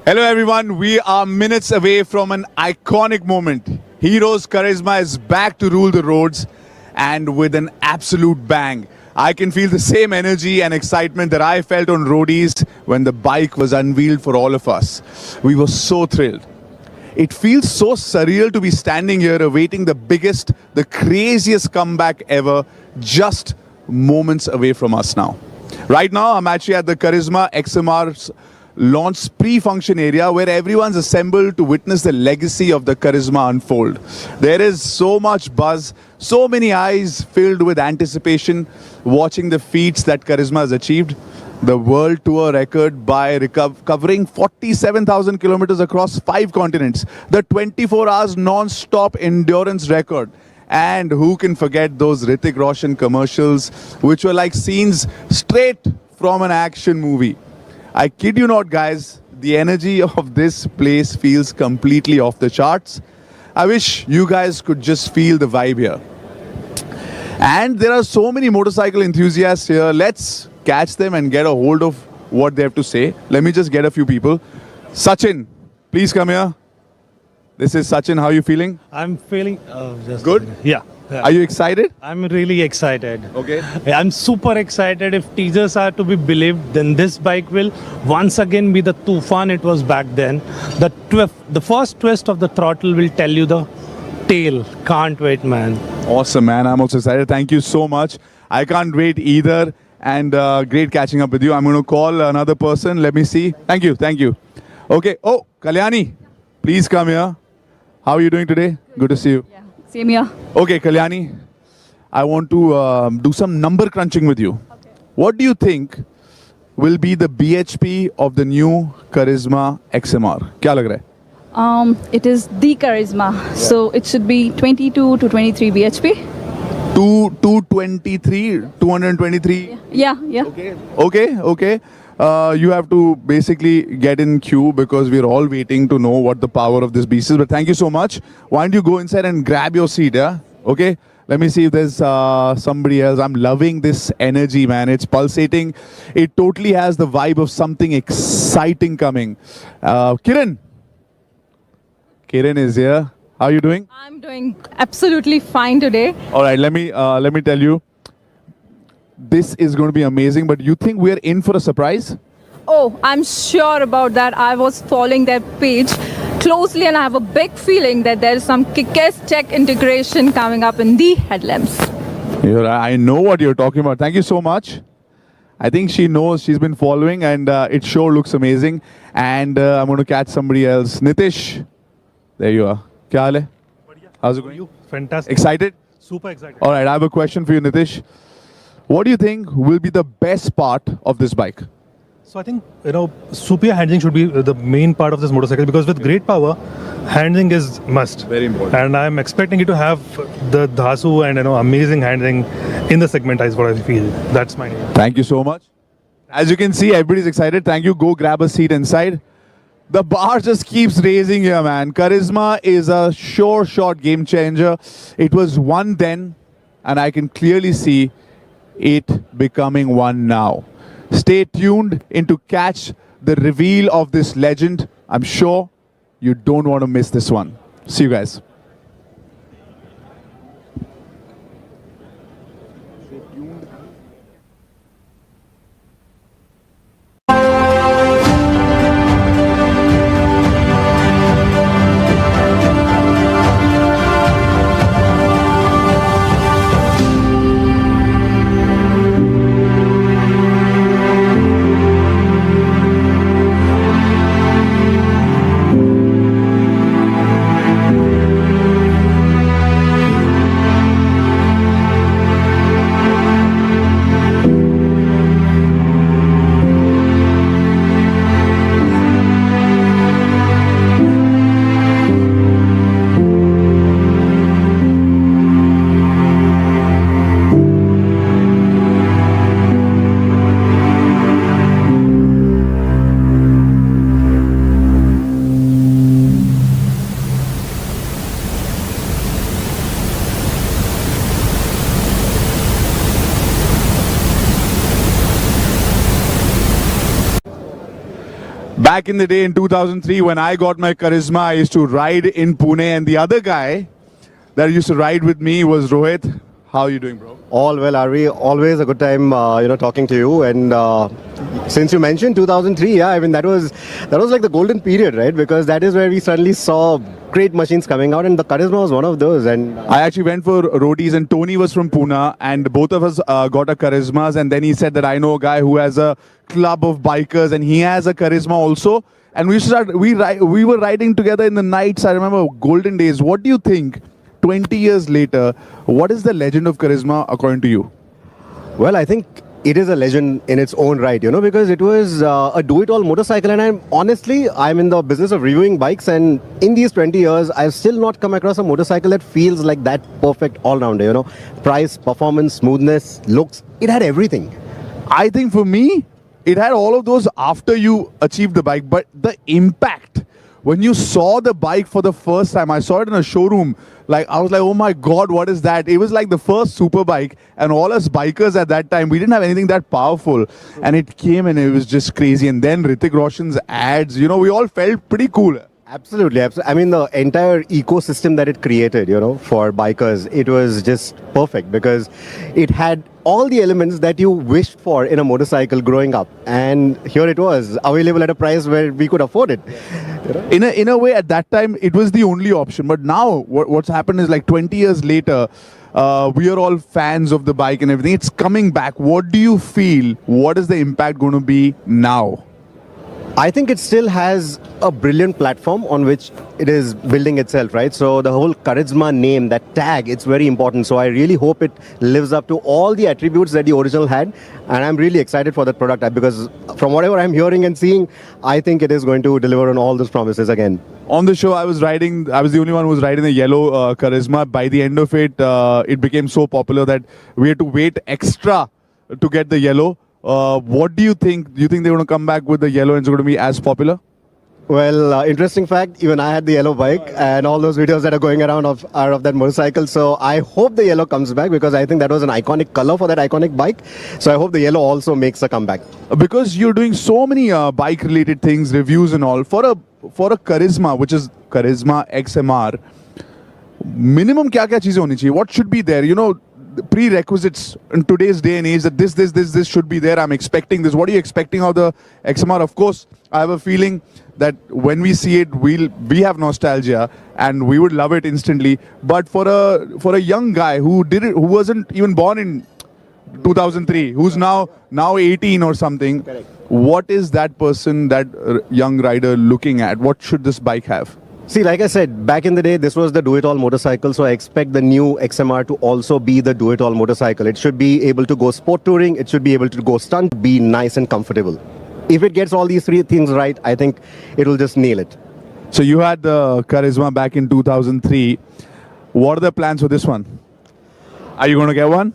Hello everyone, we are minutes away from an iconic moment. Heroes Karizma is back to rule the roads and with an absolute bang. I can feel the same energy and excitement that I felt on roadies when the bike was unveiled for all of us. We were so thrilled. It feels so surreal to be standing here awaiting the biggest, the craziest comeback ever, just moments away from us now. Right now, I'm actually at the Karizma XMR's launch pre-function area where everyone's assembled to witness the legacy of the Karizma unfold. There is so much buzz, so many eyes filled with anticipation watching the feats that Karizma has achieved. The world tour record by covering 47,000 kilometers across 5 continents. The 24 hours non-stop endurance record. And who can forget those Hrithik Roshan commercials which were like scenes straight from an action movie. I kid you not, guys, the energy of this place feels completely off the charts. I wish you guys could just feel the vibe here. And there are so many motorcycle enthusiasts here. Let's catch them and get a hold of what they have to say. Let me just get a few people. Sachin, please come here. This is Sachin. How are you feeling? I'm feeling just good. Yeah. Are you excited? I'm really excited. Okay. I'm super excited. If teasers are to be believed, then this bike will once again be the Tufan it was back then. The first twist of the throttle will tell you the tale. Can't wait, man. Awesome, man. I'm also excited. Thank you so much. I can't wait either. And great catching up with you. I'm going to call another person. Let me see. Thank you. Thank you. Okay. Oh, Kalyani, please come here. How are you doing today? Good to see you. Yeah, same here. Okay, Kalyani, I want to do some number crunching with you. Okay. What do you think will be the BHP of the new Karizma XMR? Kya lag raha hai? It is the Karizma, so it should be 22 to 23 bhp. 223. Yeah. Okay. You have to basically get in queue because we're all waiting to know what the power of this beast is. But thank you so much. Why don't you go inside and grab your seat, yeah? Okay? Let me see if there's somebody else. I'm loving this energy, man. It's pulsating. It totally has the vibe of something exciting coming. Kiran is here. How are you doing? I'm doing absolutely fine today. All right, let me tell you. This is going to be amazing, but you think we're in for a surprise? Oh, I'm sure about that. I was following their page closely and I have a big feeling that there is some kick-ass tech integration coming up in the headlamps. I know what you're talking about. Thank you so much. I think she knows. She's been following and it sure looks amazing. And I'm going to catch somebody else. Nitish, there you are. Kya haal hai? How's it going? Fantastic. Excited? Super excited. All right, I have a question for you, Nitish. What do you think will be the best part of this bike? So I think, superior handling should be the main part of this motorcycle because with great power, handling is must. Very important. And I'm expecting it to have the Dhasu and amazing handling in the segment is what I feel. That's my name. Thank you so much. As you can see, everybody's excited. Thank you. Go grab a seat inside. The bar just keeps raising here, man. Karizma is a sure shot game changer. It was one then, and I can clearly see it becoming one now. Stay tuned in to catch the reveal of this legend. I'm sure you don't want to miss this one. See you guys. Back in the day in 2003, when I got my Karizma, I used to ride in Pune, and the other guy that used to ride with me was Rohit. How are you doing, bro? All well, Arvi. Always a good time, talking to you. And since you mentioned 2003, yeah, I mean that was like the golden period, right? Because that is where we suddenly saw great machines coming out, and the Karizma was one of those. And I actually went for roadies, and Tony was from Pune, and both of us got a Karizmas. And then he said that I know a guy who has a club of bikers, and he has a Karizma also. And we were riding together in the nights. I remember golden days. What do you think? 20 years later, what is the legend of Karizma according to you? well, I think it is a legend in its own right, because it was a do-it-all motorcycle. And I'm in the business of reviewing bikes, and in these 20 years, I've still not come across a motorcycle that feels like that perfect all-rounder. Price, performance, smoothness, looks, it had everything. I think for me, it had all of those after you achieved the bike, but the impact when you saw the bike for the first time, I saw it in a showroom. Like, I was like, oh my God, what is that? It was like the first super bike, and all us bikers at that time, we didn't have anything that powerful. And it came and it was just crazy. And then Hrithik Roshan's ads, we all felt pretty cool. Absolutely. I mean, the entire ecosystem that it created, for bikers, it was just perfect because it had all the elements that you wished for in a motorcycle growing up. And here it was, available at a price where we could afford it. In a way, at that time, it was the only option. But now, what's happened is like 20 years later, we are all fans of the bike and everything. It's coming back. What do you feel? What is the impact going to be now? I think it still has a brilliant platform on which it is building itself, right? So the whole Karizma name, that tag, it's very important. So I really hope it lives up to all the attributes that the original had. And I'm really excited for that product because from whatever I'm hearing and seeing, I think it is going to deliver on all those promises again. On the show, I was the only one who was riding the yellow Karizma. By the end of it, it became so popular that we had to wait extra to get the yellow. What do you think? Do you think they're going to come back with the yellow and it's going to be as popular? Well, interesting fact, even I had the yellow bike and all those videos that are going around are of that motorcycle. So I hope the yellow comes back because I think that was an iconic color for that iconic bike. So I hope the yellow also makes a comeback. Because you're doing so many bike related things, reviews and all, for a Karizma, which is Karizma XMR, minimum kya cheeze honi chahiye? What should be there? Prerequisites in today's day and age that this should be there. I'm expecting this. What are you expecting of the XMR? Of course, I have a feeling that when we see it, we have nostalgia and we would love it instantly. But for a young guy who wasn't even born in 2003, who's now 18 or something, correct, what is that person, that young rider looking at? What should this bike have? See, like I said, back in the day, this was the do-it-all motorcycle. So I expect the new XMR to also be the do-it-all motorcycle. It should be able to go sport touring. It should be able to go stunt, be nice and comfortable. If it gets all these three things right, I think it will just nail it. So you had the Karizma back in 2003. What are the plans for this one? Are you going to get one?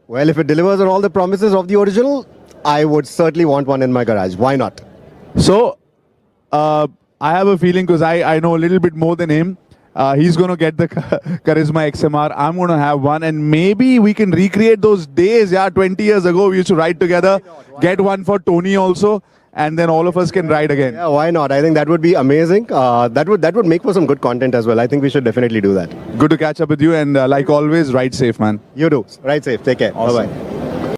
Well, if it delivers on all the promises of the original, I would certainly want one in my garage. Why not? So, I have a feeling because I know a little bit more than him. He's going to get the Karizma XMR. I'm going to have one. And maybe we can recreate those days. Yeah, 20 years ago, we used to ride together. Get one for Tony also. and then all of us can ride again. Yeah, why not? I think that would be amazing. That would make for some good content as well. I think we should definitely do that. Good to catch up with you, and like always, ride safe, man. You do. Ride safe. Take care. Awesome. Bye bye.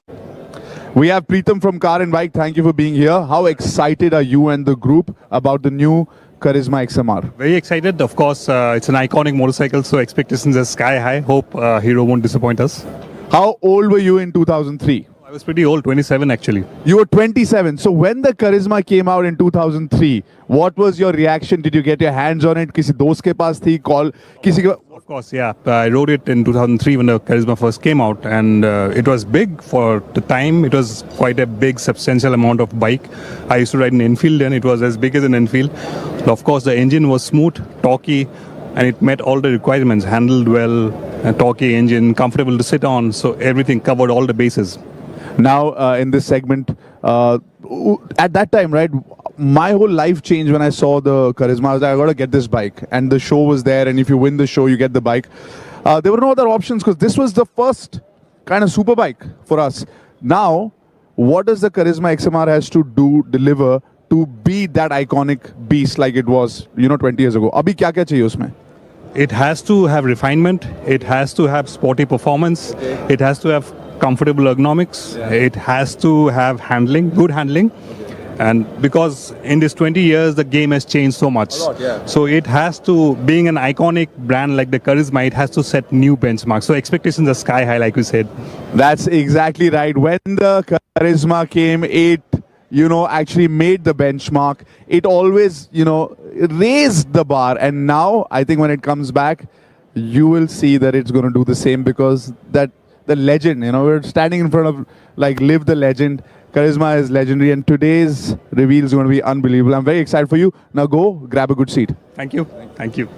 We have Preetham from Car and Bike. Thank you for being here. How excited are you and the group about the new Karizma XMR? Very excited. Of course, it's an iconic motorcycle, so expectations are sky high. Hope Hero won't disappoint us. How old were you in 2003? I was pretty old, 27 actually. You were 27. So when the Karizma came out in 2003, what was your reaction? Did you get your hands on it? किसी दोस्त के पास थी call किसी के Of course, yeah. I rode it in 2003 when the Karizma first came out, and it was big for the time. It was quite a big, substantial amount of bike. I used to ride an Enfield, and it was as big as an Enfield. Of course, the engine was smooth, torquey, and it met all the requirements. Handled well, a torquey engine, comfortable to sit on. So everything covered all the bases. Now, in this segment, at that time, right, my whole life changed when I saw the Karizma. I was like, I got to get this bike. And the show was there, and if you win the show, you get the bike. There were no other options because this was the first kind of super bike for us. Now, what does the Karizma XMR has to deliver to be that iconic beast like it was, 20 years ago? Abhi kya kya chahiye usme? It has to have refinement. It has to have sporty performance. It has to have comfortable ergonomics. It has to have handling, good handling. And because in this 20 years, the game has changed so much. So it has to, being an iconic brand like the Karizma, it has to set new benchmarks. So expectations are sky high, like we said. That's exactly right. When the Karizma came, it, actually made the benchmark. It always, raised the bar. And now, I think when it comes back, you will see that it's going to do the same because the legend, we're standing in front of, live the legend. Karizma is legendary, and today's reveal is going to be unbelievable. I'm very excited for you. Now go, grab a good seat. Thank you. Thank you.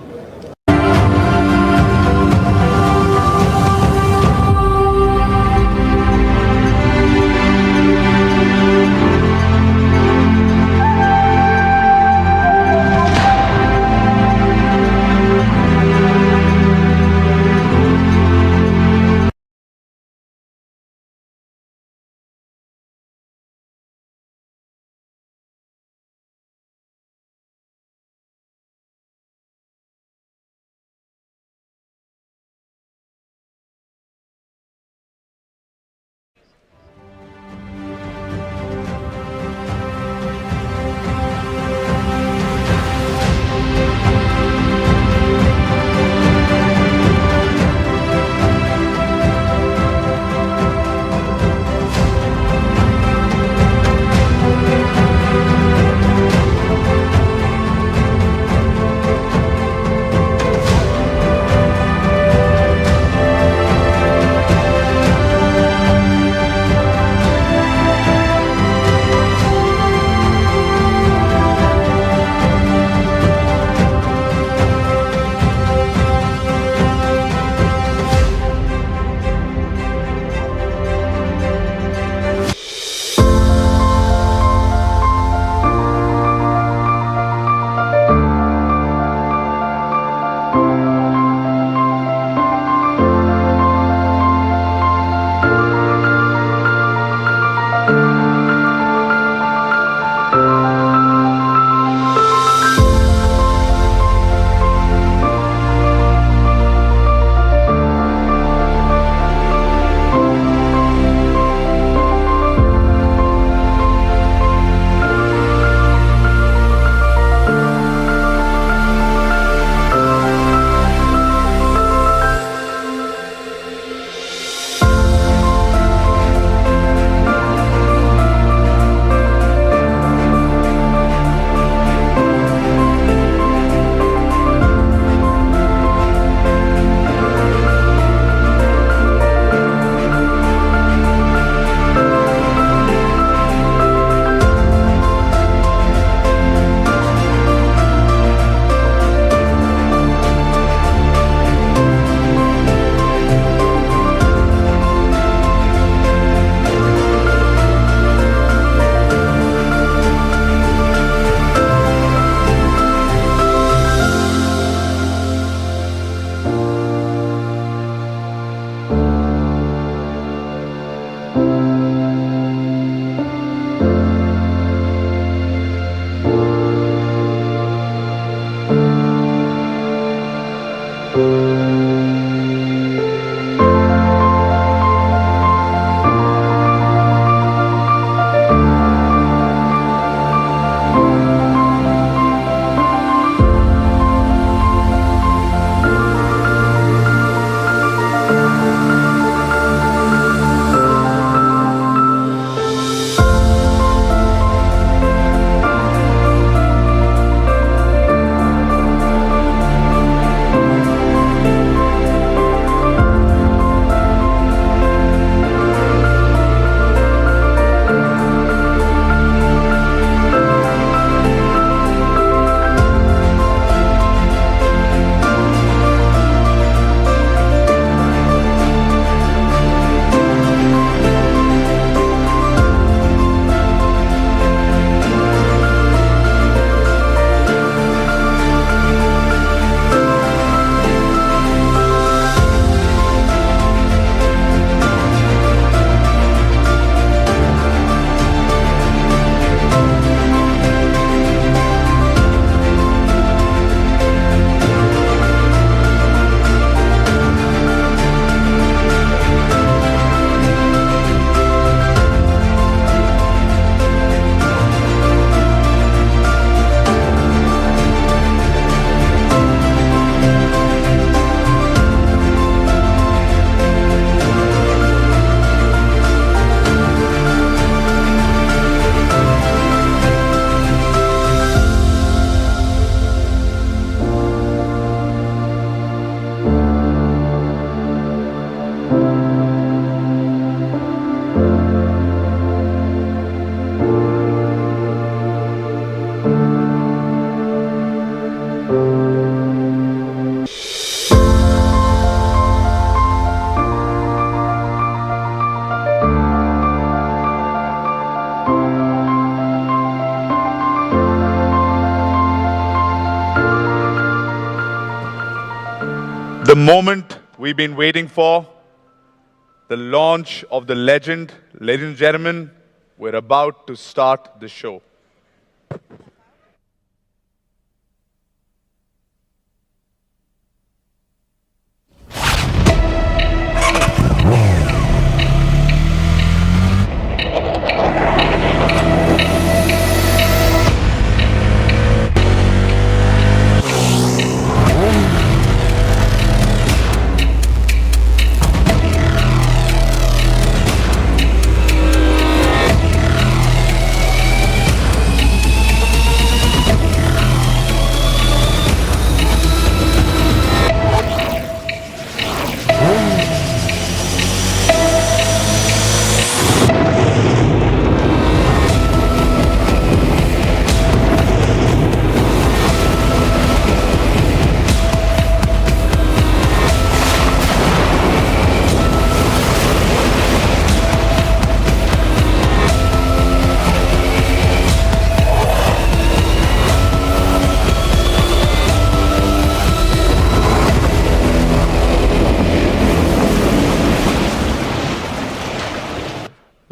moment we've been waiting for, the launch of the legend. Ladies and gentlemen, we're about to start the show.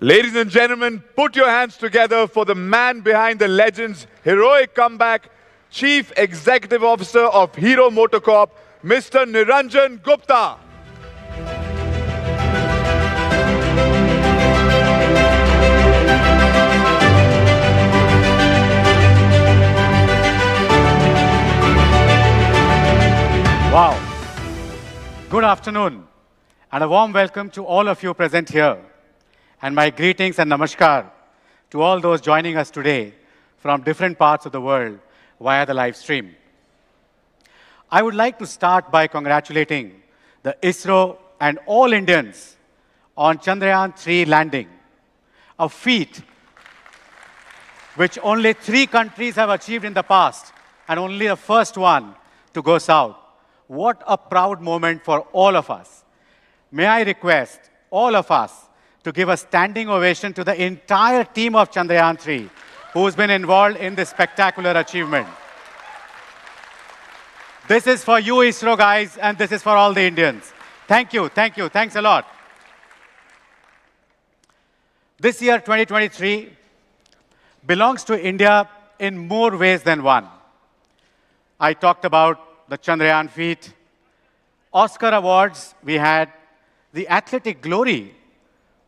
Ladies and gentlemen, put your hands together for the man behind the legend's heroic comeback, Chief Executive Officer of Hero MotoCorp, Mr. Niranjan Gupta. Wow. Good afternoon and a warm welcome to all of you present here. And my greetings and namaskar to all those joining us today from different parts of the world via the live stream. I would like to start by congratulating the ISRO and all Indians on Chandrayaan-3 landing, a feat which only 3 countries have achieved in the past and only the first one to go south. What a proud moment for all of us. May I request all of us to give a standing ovation to the entire team of Chandrayaan-3 who's been involved in this spectacular achievement. This is for you, ISRO guys, and this is for all the Indians. Thank you, thanks a lot. This year, 2023, belongs to India in more ways than one. I talked about the Chandrayaan feat, Oscar awards we had, the athletic glory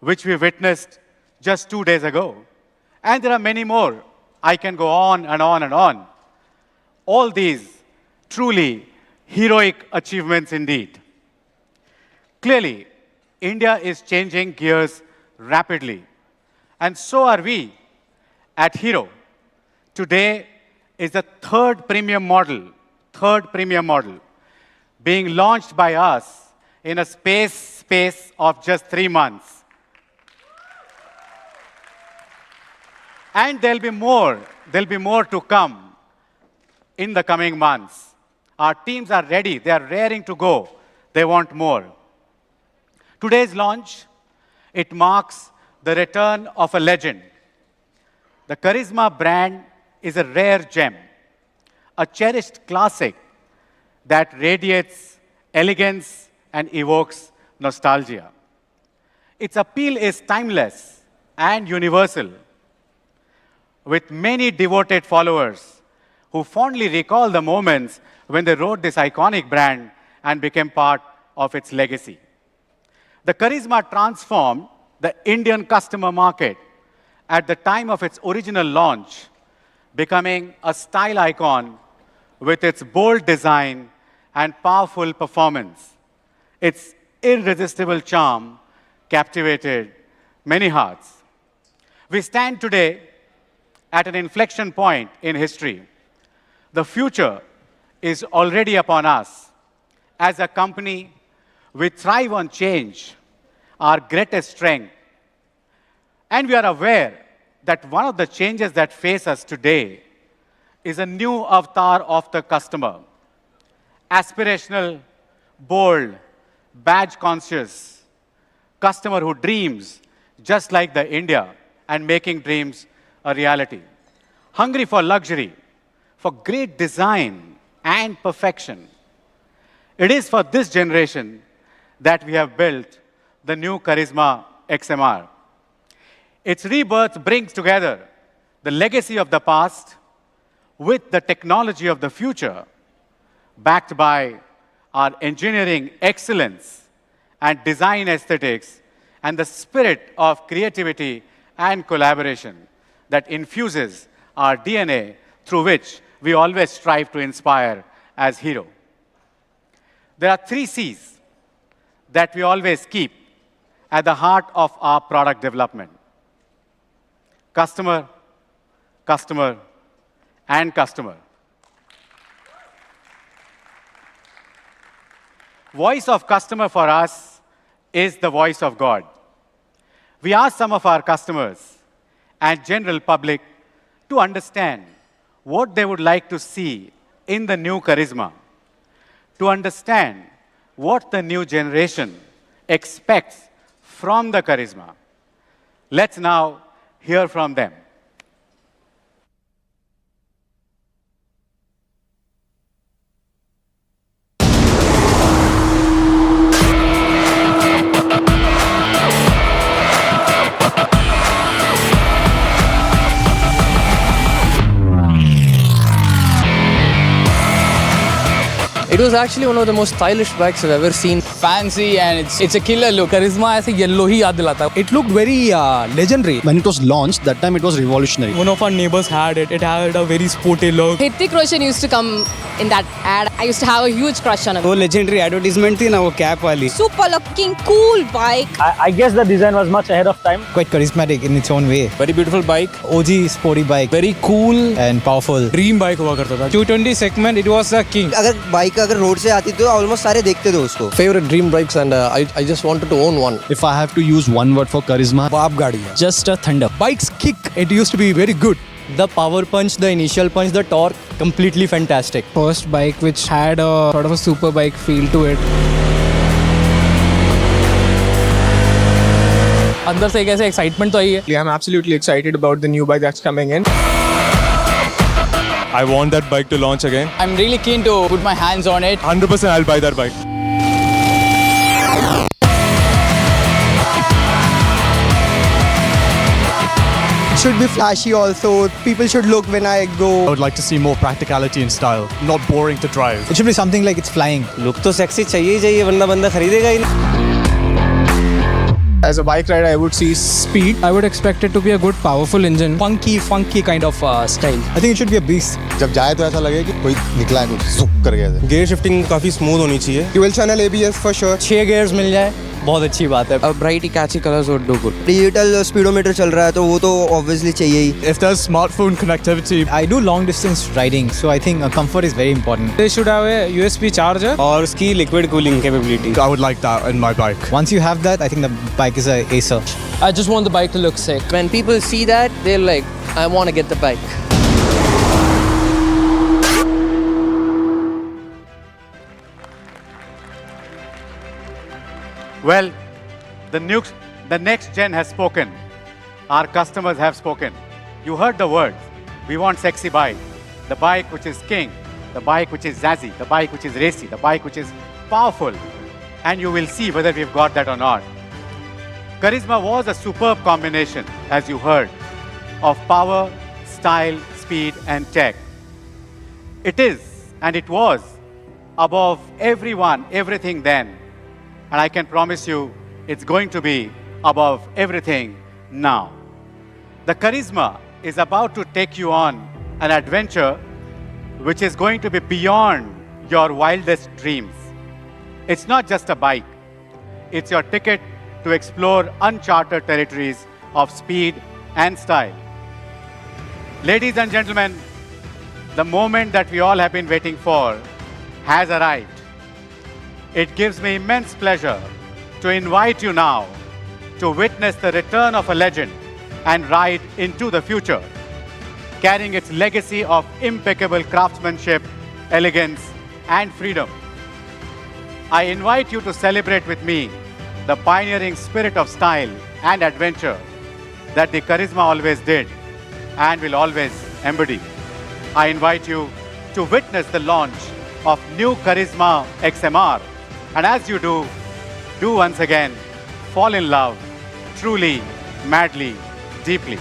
which we witnessed just 2 days ago. And there are many more. I can go on and on and on. All these truly heroic achievements indeed. Clearly, India is changing gears rapidly. And so are we at Hero. Today is the third premium model being launched by us in a space of just 3 months. And there'll be more to come in the coming months. Our teams are ready, they are raring to go. They want more. Today's launch, it marks the return of a legend. The Karizma brand is a rare gem, a cherished classic that radiates elegance and evokes nostalgia. Its appeal is timeless and universal, with many devoted followers who fondly recall the moments when they rode this iconic brand and became part of its legacy. The Karizma transformed the Indian customer market at the time of its original launch, becoming a style icon with its bold design and powerful performance. Its irresistible charm captivated many hearts. We stand today at an inflection point in history. The future is already upon us. As a company, we thrive on change, our greatest strength. And we are aware that one of the changes that face us today is a new avatar of the customer. Aspirational, bold, badge-conscious, customer who dreams just like the India and making dreams a reality. Hungry for luxury, for great design and perfection. It is for this generation that we have built the new Karizma XMR. Its rebirth brings together the legacy of the past with the technology of the future, backed by our engineering excellence and design aesthetics and the spirit of creativity and collaboration that infuses our DNA, through which we always strive to inspire as hero. There are 3 C's that we always keep at the heart of our product development: customer, customer, and customer. Voice of customer for us is the voice of God. We asked some of our customers and general public to understand what they would like to see in the new Karizma, to understand what the new generation expects from the Karizma. Let's now hear from them. It was actually one of the most stylish bikes I've ever seen. Fancy and it's a killer look. Karizma ऐसे yellow ही याद दिलाता है. It looked very legendary. When it was launched, that time it was revolutionary. One of our neighbors had it. It had a very sporty look. Hrithik Roshan used to come in that ad. I used to have a huge crush on him. वो legendary advertisement थी ना वो cap वाली. Super looking, cool bike. I guess the design was much ahead of time. Quite charismatic in its own way. Very beautiful bike. OG sporty bike. Very cool and powerful. Dream bike हुआ करता था. 220 segment it was the king. अगर bike अगर road से आती तो almost सारे देखते थे उसको. Favorite dream bikes and I just wanted to own one. If I have to use one word for charisma, बाप गाड़ी है. Just a thunder. Bike's kick. It used to be very good. The power punch, the initial punch, the torque, completely fantastic. First bike which had a sort of a super bike feel to it. अंदर से एक ऐसे excitement तो आई है. I'm absolutely excited about the new bike that's coming in. I want that bike to launch again. I'm really keen to put my hands on it. 100% I'll buy that bike. It should be flashy also. People should look when I go. I would like to see more practicality and style. Not boring to drive. It should be something like it's flying. Look तो sexy चाहिए ही चाहिए वरना बंदा खरीदेगा ही नहीं. As a bike rider, I would see speed. I would expect it to be a good, powerful engine. Funky kind of style. I think it should be a beast. जब जाए तो ऐसा लगे कि कोई निकला है कुछ zuck कर गया है. Gear shifting काफी smooth होनी चाहिए. Dual channel ABS for sure. 6 gears मिल जाए बहुत अच्छी बात है. Bright catchy colors would do good. Digital speedometer चल रहा है तो वो तो ऑब्वियसली चाहिए ही. If there's smartphone connectivity, I do long distance riding, so I think comfort is very important. They should have a USB charger और उसकी liquid cooling capability. I would like that in my bike. Once you have that, I think the bike is a acer. I just want the bike to look sick. When people see that, they're like, I want to get the bike. Well, the next gen has spoken. Our customers have spoken. You heard the words. We want sexy bike. The bike which is king. The bike which is zazzy. The bike which is racy. The bike which is powerful. And you will see whether we've got that or not. Karizma was a superb combination, as you heard, of power, style, speed, and tech. It is, and it was, above everyone, everything then. And I can promise you, it's going to be above everything now. The Karizma is about to take you on an adventure which is going to be beyond your wildest dreams. It's not just a bike. It's your ticket to explore uncharted territories of speed and style. Ladies and gentlemen, the moment that we all have been waiting for has arrived. It gives me immense pleasure to invite you now to witness the return of a legend and ride into the future, carrying its legacy of impeccable craftsmanship, elegance, and freedom. I invite you to celebrate with me the pioneering spirit of style and adventure that the Karizma always did and will always embody. I invite you to witness the launch of new Karizma XMR. And as you do once again fall in love truly, madly, deeply.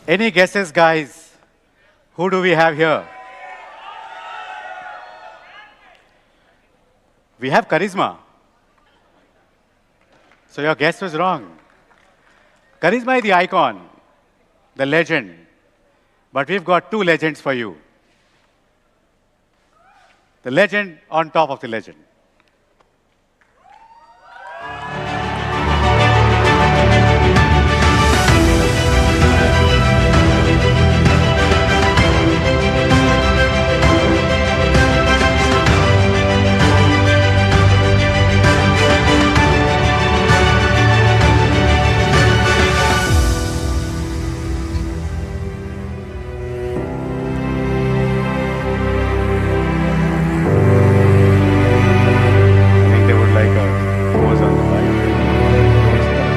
Any guesses, guys? Who do we have here? We have Karizma. So your guess was wrong. Karizma is the icon, the legend. But we've got two legends for you. The legend on top of the legend. I think they would like a pose on the bike. Yeah.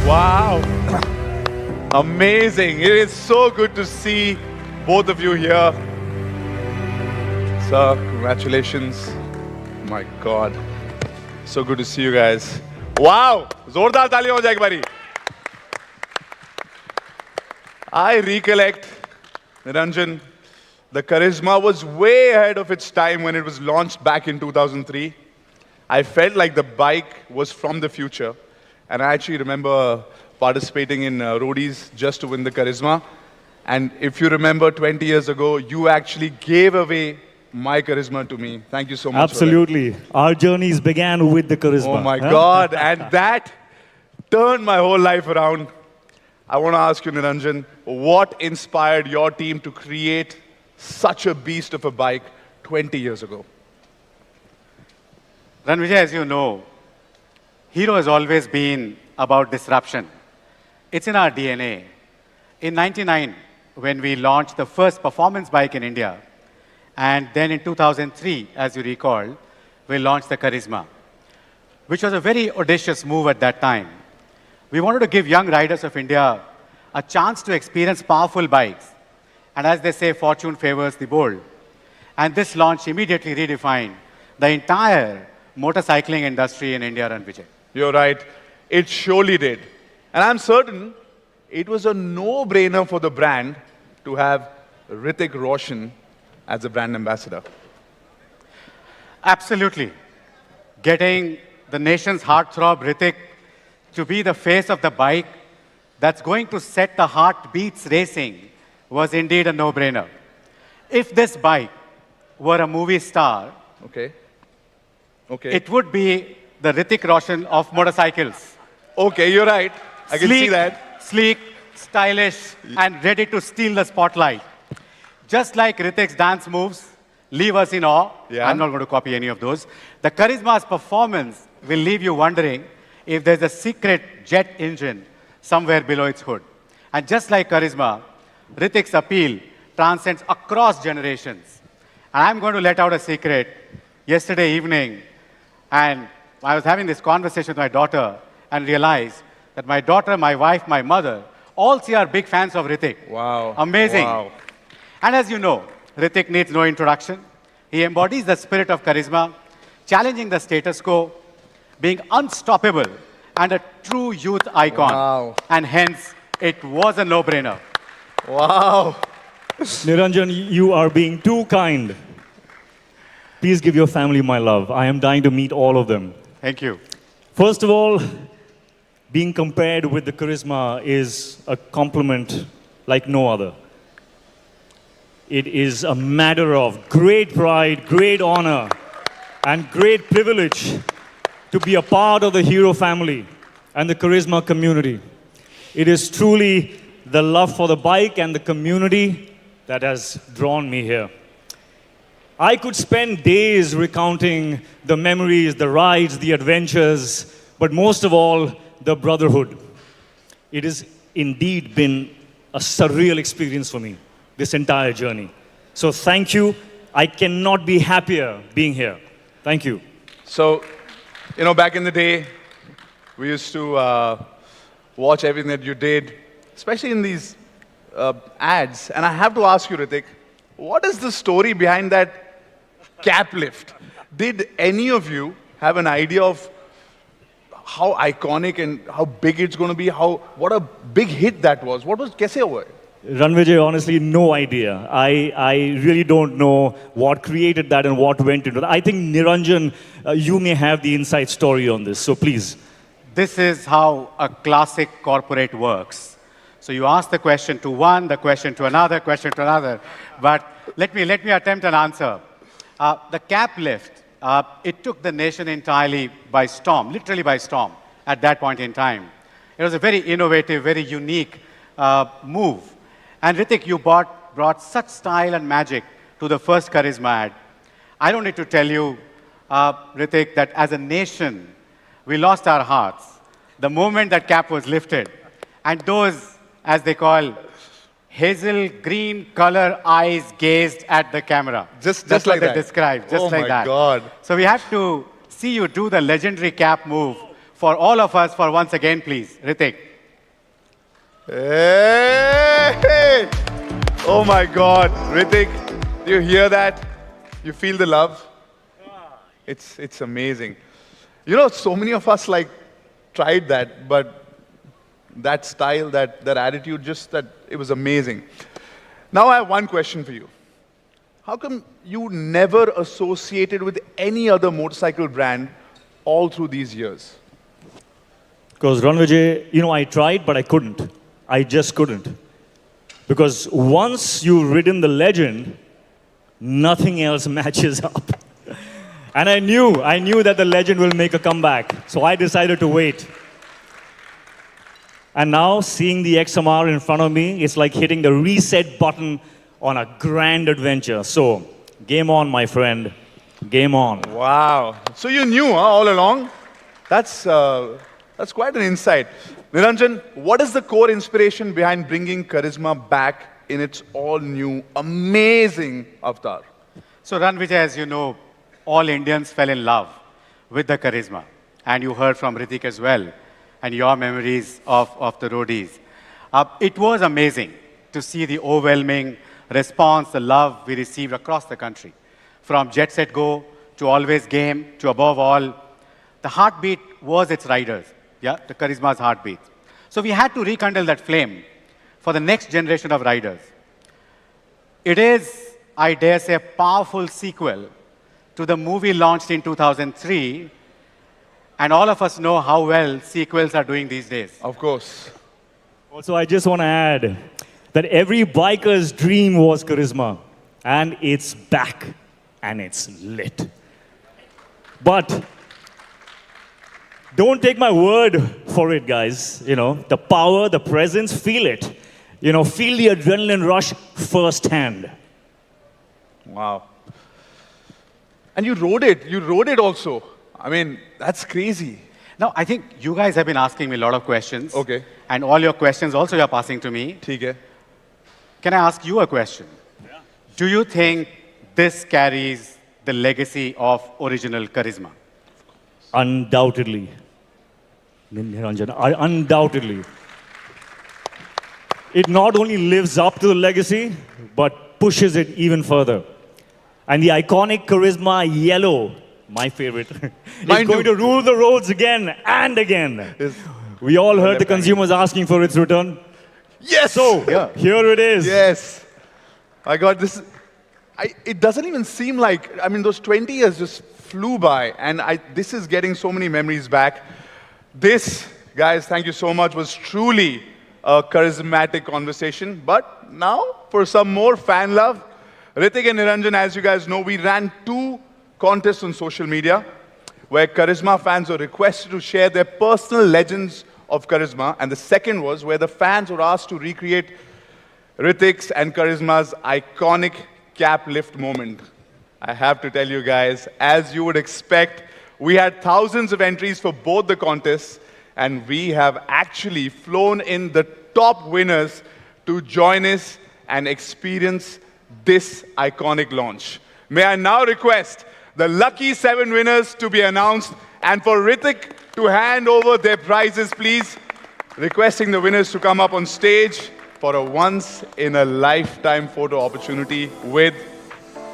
Wow. Amazing. It is so good to see both of you here. Sir, congratulations. My God. So good to see you guys. Wow. Zordar taaliyan ho jaye ek bari. I recollect, Niranjan, the Karizma was way ahead of its time when it was launched back in 2003. I felt like the bike was from the future. And I actually remember participating in roadies just to win the Karizma. And if you remember 20 years ago, you actually gave away my Karizma to me. Thank you so much. Absolutely. Our journeys began with the Karizma. Oh my God. And that turned my whole life around. I want to ask you, Niranjan, what inspired your team to create such a beast of a bike 20 years ago? Ranvijay, as you know, Hero has always been about disruption. It's in our DNA. In '99, when we launched the first performance bike in India, and then in 2003, as you recall, we launched the Karizma, which was a very audacious move at that time. We wanted to give young riders of India a chance to experience powerful bikes. And as they say, fortune favors the bold. And this launch immediately redefined the entire motorcycling industry in India, Ranvijay. You're right. It surely did. And I'm certain it was a no-brainer for the brand to have Hrithik Roshan as a brand ambassador. Absolutely. Getting the nation's heartthrob, Hrithik, to be the face of the bike that's going to set the heartbeats racing was indeed a no-brainer. If this bike were a movie star, it would be the Hrithik Roshan of motorcycles. Okay, you're right. I can see that. Sleek, stylish, and ready to steal the spotlight. Just like Hrithik's dance moves leave us in awe. Yeah. I'm not going to copy any of those. The Karizma's performance will leave you wondering if there's a secret jet engine somewhere below its hood. And just like Karizma, Hrithik's appeal transcends across generations. And I'm going to let out a secret. Yesterday evening, and I was having this conversation with my daughter and realized that my daughter, my wife, my mother, all three are big fans of Hrithik. Wow. Amazing. Wow. And as you know, Hrithik needs no introduction. He embodies the spirit of Karizma, challenging the status quo, being unstoppable, and a true youth icon. Wow. And hence, it was a no-brainer. Wow. Niranjan, you are being too kind. Please give your family my love. I am dying to meet all of them. Thank you. First of all, being compared with the Karizma is a compliment like no other. It is a matter of great pride, great honor, and great privilege to be a part of the Hero family and the Karizma community. It is truly the love for the bike and the community that has drawn me here. I could spend days recounting the memories, the rides, the adventures, but most of all, the brotherhood. it has indeed been a surreal experience for me, this entire journey. So thank you. I cannot be happier being here. Thank you. So, back in the day, we used to watch everything that you did, especially in these ads. And I have to ask you, Ritik, what is the story behind that cap lift? Did any of you have an idea of how iconic and how big it's going to be? What a big hit that was. What was kaise hua? Ranvijay, honestly, no idea. I really don't know what created that and what went into that. I think Niranjan, you may have the inside story on this, so please. This is how a classic corporate works. So you ask the question to one, the question to another, question to another. But let me attempt an answer. The cap lift, it took the nation entirely by storm, literally by storm, at that point in time. It was a very innovative, very unique move. And Ritik, you brought such style and magic to the first Karizma ad. I don't need to tell you, Ritik, that as a nation, we lost our hearts the moment that cap was lifted. And those, as they call, hazel green color eyes gazed at the camera. Just That's like what that. they described, just like that. Oh my God. So we have to see you do the legendary cap move for all of us for once again, please. Ritik. Hey! Oh my God, Ritik, do you hear that? You feel the love? It's amazing. So many of us tried that, but that style, that attitude, it was amazing. Now I have one question for you. How come you never associated with any other motorcycle brand all through these years? Because Ranvijay, I tried, but I couldn't. I just couldn't. Because once you've ridden the legend, nothing else matches up. And I knew that the legend will make a comeback. So I decided to wait. And now, seeing the XMR in front of me, it's like hitting the reset button on a grand adventure. So, game on, my friend. Game on. Wow. So you knew all along? That's quite an insight. Niranjan, what is the core inspiration behind bringing Karizma back in its all-new, amazing avatar? So Ranvijay, as you know, all Indians fell in love with the Karizma. And you heard from Ritik as well, and your memories of the roadies. It was amazing to see the overwhelming response, the love we received across the country. From Jet Set Go to Always Game to above all, the heartbeat was its riders. Yeah, the Karizma's heartbeat. So we had to rekindle that flame for the next generation of riders. It is, I dare say, a powerful sequel to the movie launched in 2003. And all of us know how well sequels are doing these days. Of course. Also, I just want to add that every biker's dream was Karizma. And it's back. And it's lit. But don't take my word for it, guys. The power, the presence, feel it. Feel the adrenaline rush firsthand. Wow. And you rode it also. I mean, that's crazy. Now, I think you guys have been asking me a lot of questions. Okay. And all your questions also you're passing to me. ठीक है. Can I ask you a question? Yeah. Do you think this carries the legacy of original Karizma? Undoubtedly. Niranjan, undoubtedly. It not only lives up to the legacy, but pushes it even further. And the iconic Karizma yellow, my favorite, is going to rule the roads again and again. We all heard the consumers asking for its return. Yes! So, here it is. Yes. I got this. It doesn't even seem like, those 20 years just flew by, and this is getting so many memories back. This, guys, thank you so much, was truly a charismatic conversation. But now, for some more fan love, Ritik and Niranjan, as you guys know, we ran 2 contests on social media where Karizma fans were requested to share their personal legends of Karizma, and the second was where the fans were asked to recreate Ritik's and Karizma's iconic cap lift moment. I have to tell you guys, as you would expect, we had thousands of entries for both the contests, and we have actually flown in the top winners to join us and experience this iconic launch. May I now request the lucky 7 winners to be announced, and for Ritik to hand over their prizes, please. Requesting the winners to come up on stage for a once-in-a-lifetime photo opportunity with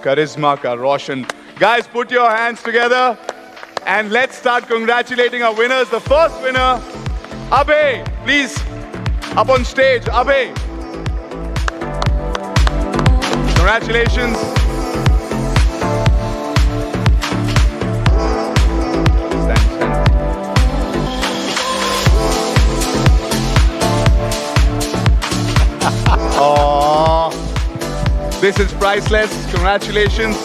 Karizma Ka Roshan. Guys, put your hands together and let's start congratulating our winners. The first winner, Abhay, please, up on stage. Abhay. Congratulations. Oh, this is priceless. Congratulations.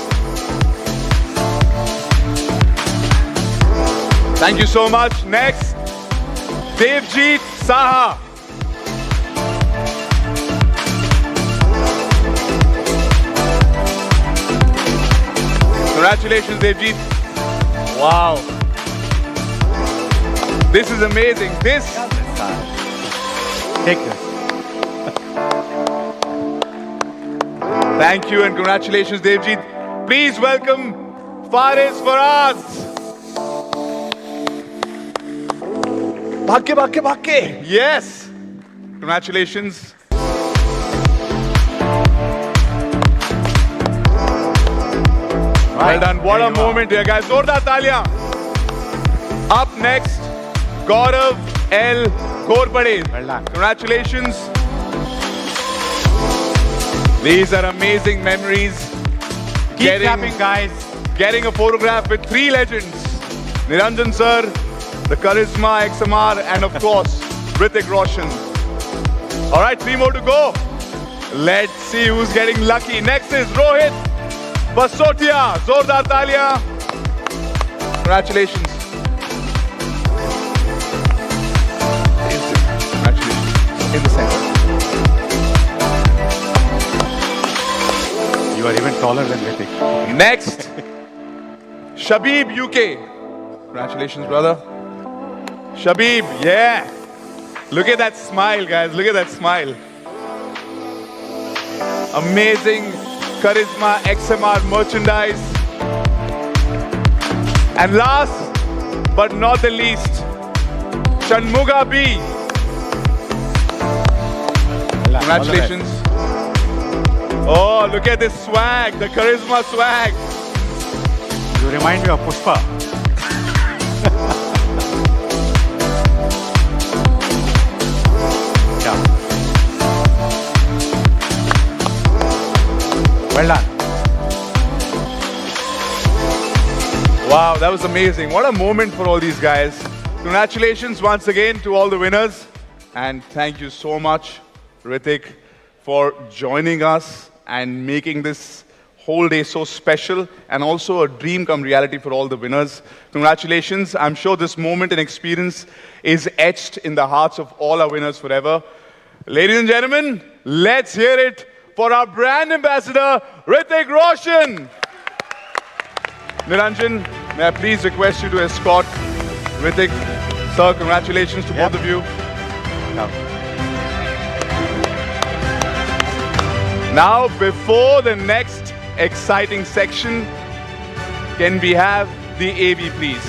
Thank you so much. Next, Devjeet Saha. Congratulations, Devjeet. Wow. This is amazing. This. Take this. Thank you and congratulations, Devjeet. Please welcome Faris Faraz. Bhakke, bhakke, bhakke. Yes. Congratulations. Well done. What a moment here, guys. Zordar taaliyan. Up next, Gaurav L. Ghorpade. Well done. Congratulations. These are amazing memories. Keep clapping, guys. Getting a photograph with 3 legends. Niranjan sir, the Karizma XMR, and of course, Ritik Roshan. All right, 3 more to go. Let's see who's getting lucky. Next is Rohit Basotia. Zordar taaliyan. Congratulations. Congratulations. In the center. You are even taller than Ritik. Next, Shabib UK. Congratulations, brother. Shabib, yeah. Look at that smile, guys. Look at that smile. Amazing Karizma XMR merchandise. And last but not the least, Shanmuga B. Congratulations. Oh, look at this swag, the Karizma swag. You remind me of Pushpa. Yeah. Well done. Wow, that was amazing. What a moment for all these guys. Congratulations once again to all the winners. And thank you so much, Ritik, for joining us and making this whole day so special and also a dream come reality for all the winners. Congratulations. I'm sure this moment and experience is etched in the hearts of all our winners forever. Ladies and gentlemen, let's hear it for our brand ambassador, Ritik Roshan. Niranjan, may I please request you to escort Ritik. Sir, congratulations to both of you. Now, before the next exciting section, can we have the AV, please?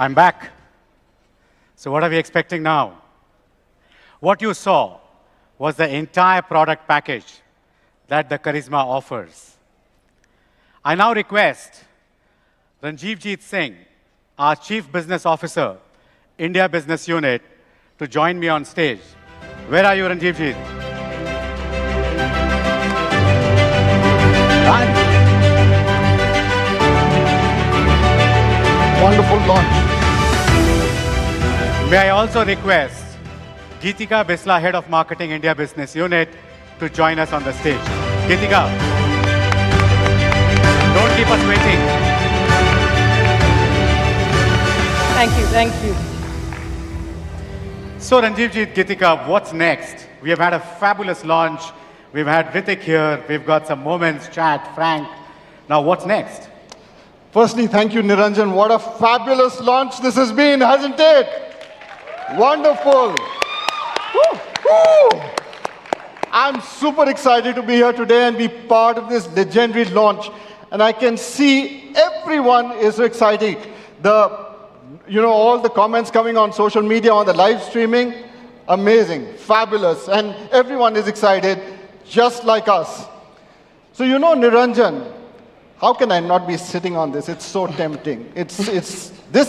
I'm back. So what are we expecting now? What you saw was the entire product package that the Karizma offers. I now request Ranjivjit Singh, our Chief Business Officer, India Business Unit, to join me on stage. Where are you, Ranjivjit? Wonderful launch. May I also request Geetika Bisla, Head of Marketing, India Business Unit, to join us on the stage. Geetika, don't keep us waiting. Thank you. So Ranjivjit, Geetika, what's next? We have had a fabulous launch. We've had Ritik here. We've got some moments, chat, Frank. Now what's next? Firstly, thank you, Niranjan. What a fabulous launch this has been, hasn't it? Wonderful. Woo, woo. I'm super excited to be here today and be part of this legendary launch. And I can see everyone is so excited. All the comments coming on social media, on the live streaming, amazing, fabulous. And everyone is excited, just like us. So Niranjan, how can I not be sitting on this? It's so tempting. This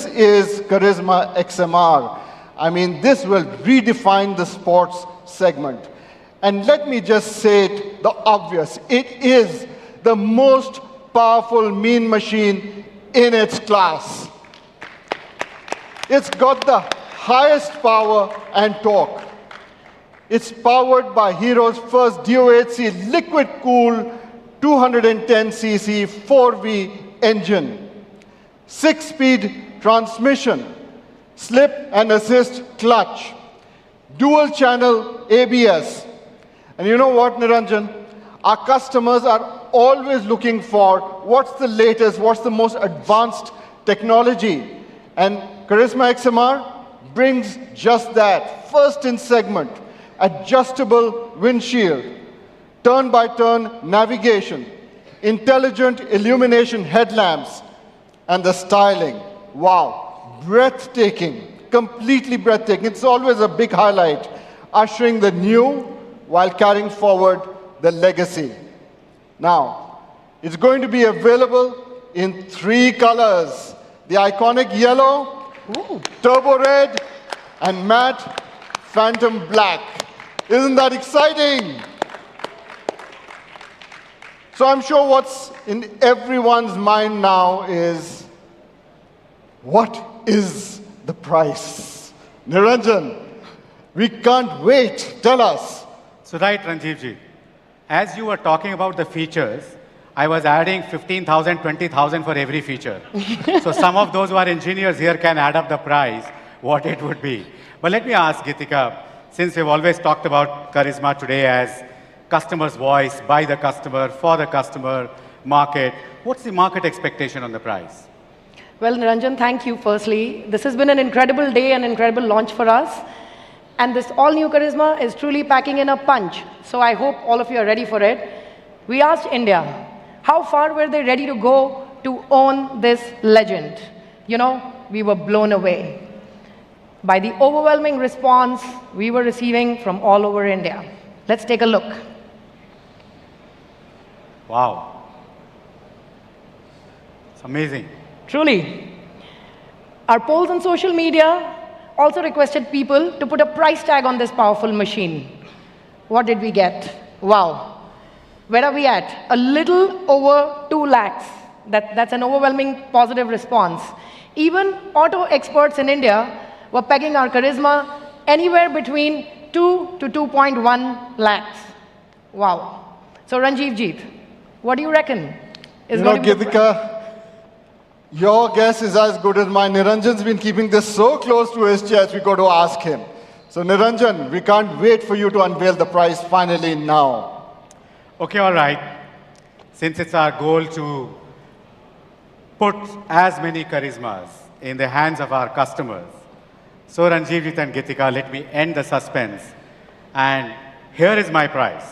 is Karizma XMR. I mean, this will redefine the sports segment. And let me just say it, the obvious. It is the most powerful mean machine in its class. It's got the highest power and torque. It's powered by Hero's first DOHC liquid-cooled 210cc 4V engine, 6-speed transmission, slip and assist clutch, dual channel ABS. And you know what, Niranjan? Our customers are always looking for what's the latest, what's the most advanced technology. And Karizma XMR brings just that. First in segment, adjustable windshield, turn-by-turn navigation, intelligent illumination headlamps, and the styling. Wow, breathtaking, completely breathtaking. It's always a big highlight, ushering the new while carrying forward the legacy. Now, it's going to be available in 3 colors. The iconic yellow, turbo red, and matte phantom black. Isn't that exciting? So I'm sure what's in everyone's mind now is, what is the price? Niranjan, we can't wait. Tell us. So right, Ranjivji, as you were talking about the features, I was adding 15,000, 20,000 for every feature. So some of those who are engineers here can add up the price, what it would be. But let me ask, Geetika, since we've always talked about Karizma today as customer's voice, by the customer, for the customer, market, what's the market expectation on the price? Well, Niranjan, thank you firstly. This has been an incredible day, an incredible launch for us. And this all-new Karizma is truly packing in a punch. So I hope all of you are ready for it. We asked India, how far were they ready to go to own this legend? We were blown away by the overwhelming response we were receiving from all over India. Let's take a look. Wow. It's amazing. Truly. Our polls on social media also requested people to put a price tag on this powerful machine. What did we get? Wow. Where are we at? A little over 2 lakhs. That's an overwhelming positive response. Even auto experts in India were pegging our Karizma anywhere between 2 to 2.1 lakhs. Wow. So Ranjivjit, what do you reckon? Geetika, your guess is as good as mine. Niranjan's been keeping this so close to his chest, we got to ask him. So Niranjan, we can't wait for you to unveil the price finally now. Okay, all right. Since it's our goal to put as many Karizmas in the hands of our customers, so Ranjivjit and Geetika, let me end the suspense. And here is my price.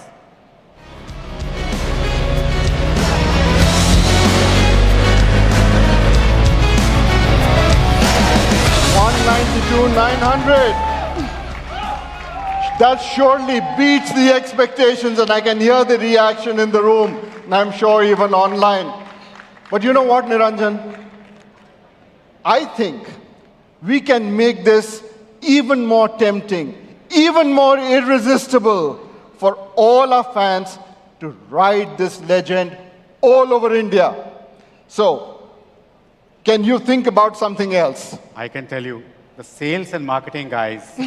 192,900. That surely beats the expectations, and I can hear the reaction in the room, and I'm sure even online. But you know what, Niranjan? I think we can make this even more tempting, even more irresistible for all our fans to ride this legend all over India. So, can you think about something else? I can tell you, the sales and marketing guys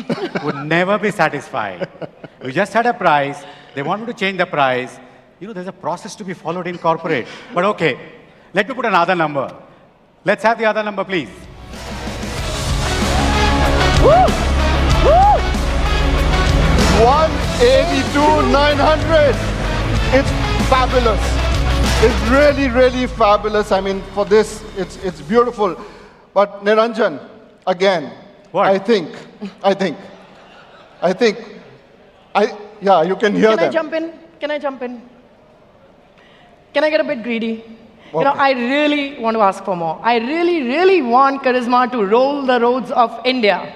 would never be satisfied. We just had a price. They want me to change the price. You know, there's a process to be followed in corporate. But okay, let me put another number. Let's have the other number, please. Woo! Woo! 182,900. It's fabulous. It's really, really fabulous. I mean, for this, it's beautiful. But Niranjan, again, what? I think, yeah, you can hear them. Can I jump in? Can I jump in? Can I get a bit greedy? Okay. You know, I really want to ask for more. I really, really want Karizma to roll the roads of India.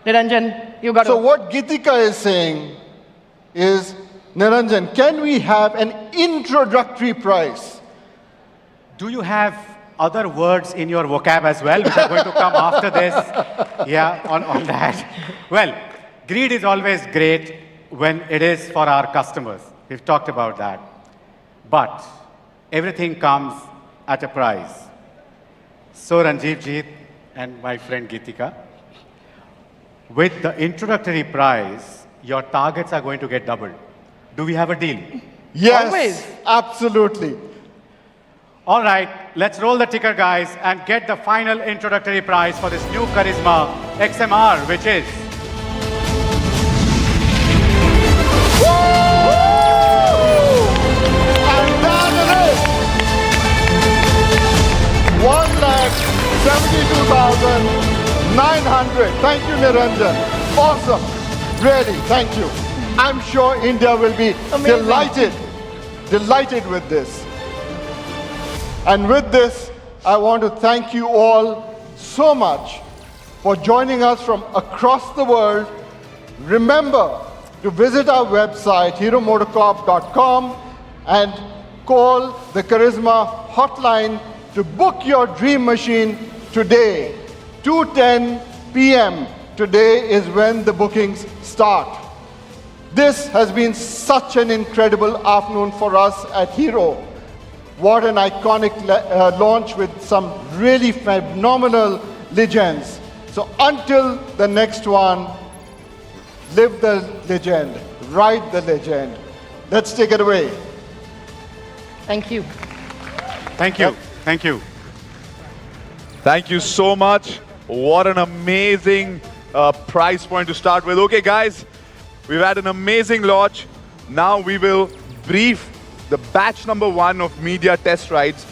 Niranjan, you got to... So what Gitika is saying is, Niranjan, can we have an introductory price? Do you have other words in your vocab as well, which are going to come after this? Yeah, on that. Well, greed is always great when it is for our customers. We've talked about that. But everything comes at a price. So Ranjeev Jeet and my friend Gitika, with the introductory price, your targets are going to get doubled. Do we have a deal? Yes, Always. absolutely. All right, let's roll the ticker, guys, and get the final introductory price for this new Karizma XMR, which is... And that it is! 1,72,900. Thank you, Niranjan. Awesome. Really, thank you. I'm sure India will be delighted with this. And with this, I want to thank you all so much for joining us from across the world. Remember to visit our website, heromotorcorp.com, and call the Karizma hotline to book your dream machine today. 2:10 p.m. today is when the bookings start. This has been such an incredible afternoon for us at Hero. What an iconic launch with some really phenomenal legends. So until the next one, live the legend, ride the legend. Let's take it away. Thank you. Thank you. Thank you. Thank you so much. What an amazing price point to start with. Okay, guys, we've had an amazing launch. Now we will brief the batch number 1 of media test rides